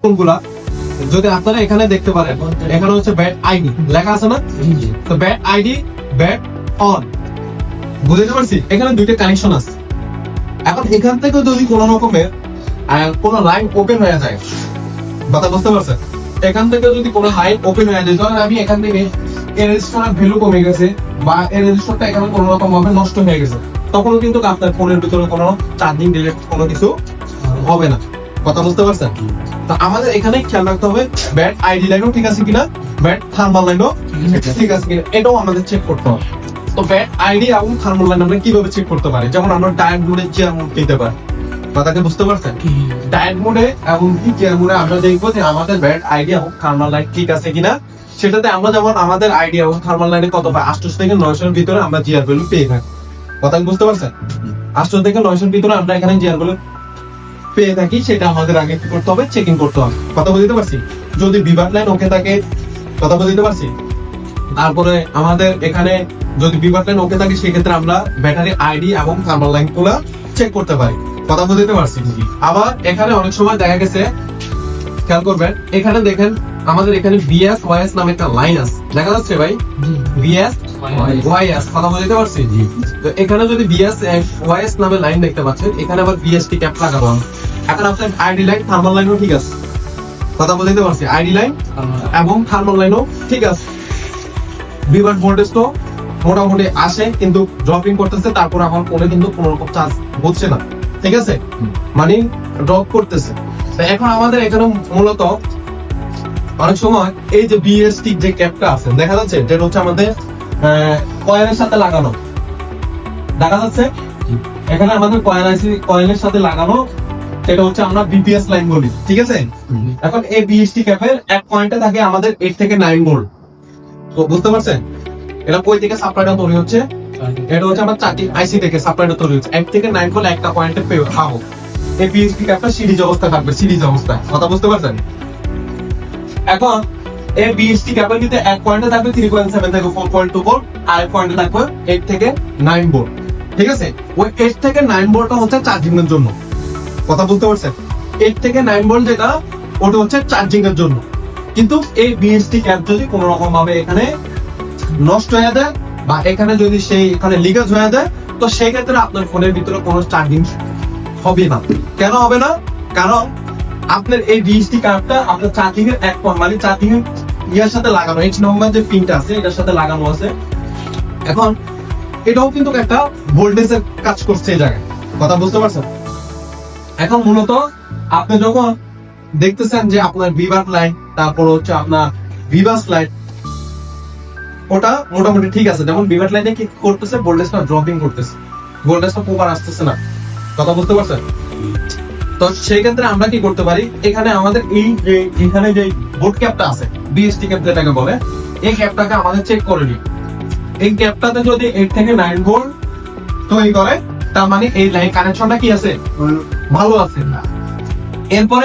কোনগুলা যদি আপনারা এখানে দেখতে পারেন, এখানে হচ্ছে ব্যাট আইডি লেখা আছে না, তো ব্যাট আইডি ব্যাট অন, বুঝতে পারছি? এখানে দুইটা কানেকশন আছে। এখন এখান থেকে যদি কোনো রকমের কোন লাইন ওপেন হয়ে যায়, কথা বুঝতে পারছেন? এখান থেকে যদি কোনো লাইন ওপেন হয়ে যায়, ধরেন আমি এখান থেকে এর রেজিস্টারের ভ্যালু কমে গেছে বা এর রেজিস্টারটা এখানে কোনো রকম ভাবে নষ্ট হয়ে গেছে, তখনও কিন্তু আপনার ফোনের ভিতরে কোনো চার্জিং রিলেটেড কোনো কিছু হবে না, কথা বুঝতে পারছেন? তো আমাদের এখানে খেয়াল রাখতে হবে ব্যাট আইডি লাইনও ঠিক আছে কিনা, ব্যাট থার্মাল লাইনও ঠিক আছে কিনা, এটাও আমাদের চেক করতে হবে। তো ব্যাট আইডি এবং থার্মাল লাইন আমরা কিভাবে চেক করতে পারি? যেমন আমরা ডায়েট মোডে চেয়ার মোড দিতে পারি, কথাকে বুঝতে পারছেন? ডায়েট মোডে এবং কি চেয়ার মোডে আমরা দেখবো যে আমাদের ব্যাট আইডি এবং থার্মাল লাইন ঠিক আছে কিনা। সেটাতে আমরা যেমন আমাদের আইডি এবং থার্মাল লাইনে কত পাই, 800 থেকে 900 এর ভিতরে আমরা জিআর ভ্যালু পেয়ে থাকি, কথা বুঝতে পারছেন? 800 থেকে 900 এর ভিতরে আমরা এখানে জিআর ভ্যালু পেয়ে থাকি, সেটা আমাদের আগে কি করতে হবে, চেকিং করতে হবে, কথা বুঝতে পারছি? যদি বিভাগ লাইন ওকে থাকে, কথা বুঝতে পারছি? তারপরে আমাদের এখানে যদি বিভাগ লাইন ওকে থাকে, সেক্ষেত্রে আমরা ব্যাটারি আইডি এবং থার্মাল লাইন গুলা চেক করতে পারি, কথা বুঝতে পারছি? আবার এখানে অনেক সময় দেখা গেছে, খেয়াল করবেন, এখানে দেখেন আমাদের এখানে বিএস ওয়াইএস নামে একটা লাইন আছে, দেখা যাচ্ছে ভাই? বিএস ওয়াইএস, কথা বুঝতে পারছি? তো এখানে যদি বিএস ওয়াইএস নামে লাইন দেখতে পাচ্ছেন, এখানে আবার বিএসটি ক্যাপ লাগানো আছে। এখন আপনার আইডি লাইন থার্মাল লাইনও ঠিক আছে, কথা বুঝতে পারছি? আইডি লাইন এবং থার্মাল লাইনও ঠিক আছে। বিভাগ ভোল্টেজ তো মোটামুটি আসে, কিন্তু ড্রপিং করতেছে, তারপর আমার ফোনে কিন্তু কোনো রকম চার্জ হচ্ছে না, ঠিক আছে? মানে ড্রপ করতেছে। তো এখন আমাদের এখানে মূলত অনেক সময় এই যে বিএসটি যে ক্যাপটা আছে, দেখা যাচ্ছে যেটা হচ্ছে আমাদের কয়েলের সাথে লাগানো, দেখা যাচ্ছে এখানে আমাদের কয়েলের সাথে লাগানো, সেটা হচ্ছে আমরা বিপিএস লাইন বলি, ঠিক আছে? এখন এই বিএসটি ক্যাপের এক পয়েন্টে থাকে আমাদের 8 থেকে 9 ভোল্ট। তো বুঝতে পারছেন এটা কই থেকে সাপ্লাইটা তৈরি হচ্ছে? এটা হচ্ছে আমার চারটি আইসি থেকে সাপ্লাইটা তৈরি হচ্ছে, 1 থেকে 9 ভোল্ট একটা পয়েন্টে পাবো। এই বিএসটি ক্যাপটা সিরিজ অবস্থা থাকবে, সিরিজ অবস্থায়, কথা বুঝতে পারছেন? এখন এই বিএসটি ক্যাপের কিন্তু এক পয়েন্টে থাকবে 3.7 থেকে 4.2 ভোল্ট, আর এক পয়েন্টে থাকবে 8 থেকে 9 ভোল্ট, ঠিক আছে? ওই 8 থেকে 9 ভোল্টটা হচ্ছে চার্জিং এর জন্য, কথা বুঝতে পারছেন? 8 থেকে 9 ভোল্ট যেটা, ওটা হচ্ছে চার্জিং এর জন্য। কিন্তু এই বিএসটি ক্যাপ যদি কোনো রকম ভাবে এখানে নষ্ট হয়ে যায় বা এখানে যদি সেই এখানে লিকেজ হয়ে যায়, তো সেই ক্ষেত্রে আপনার ফোনের ভিতরে কোনো চার্জিং হবে না। কেন হবে না? কারণ আপনার এই বিএসটি কার্ডটা আপনার চার্জিং এর এক পয়েন্ট, মানে চার্জিং এর ইয়ার সাথে লাগানো, এইচ নম্বর যে পিনটা আছে এটার সাথে লাগানো আছে। এখন এটাও কিন্তু একটা ভোল্টেজের কাজ করছে এই জায়গায়, কথা বুঝতে পারছেন? এখন মূলত আপনি যখন দেখতেছেন যে আপনার বিভাগ লাইন, তারপর হচ্ছে আপনার ভিভাস লাইন, ওটা মোটামুটি ঠিক আছে। যেমন বিভাগ লাইনে কি করতেছে, ভোল্টেজটা ড্রপিং করতেছে, ভোল্টেজটা প্রপার আসতেছে না, কথা বুঝতে পারছেন? তো সেই ক্ষেত্রে আমরা কি করতে পারি, এখানে আমাদের এই যে এখানে যে বোর্ড ক্যাপটা আছে, বিএসটি ক্যাপ যেটাকে বলে, এই ক্যাপটাকে আমাদের চেক করে নিই। এই ক্যাপটাতে যদি 8 থেকে 9 ভোল্ট তৈরি করে, তার মানে এই লাইন কানেকশনটা কি আছে, ভালো আছে। এরপরে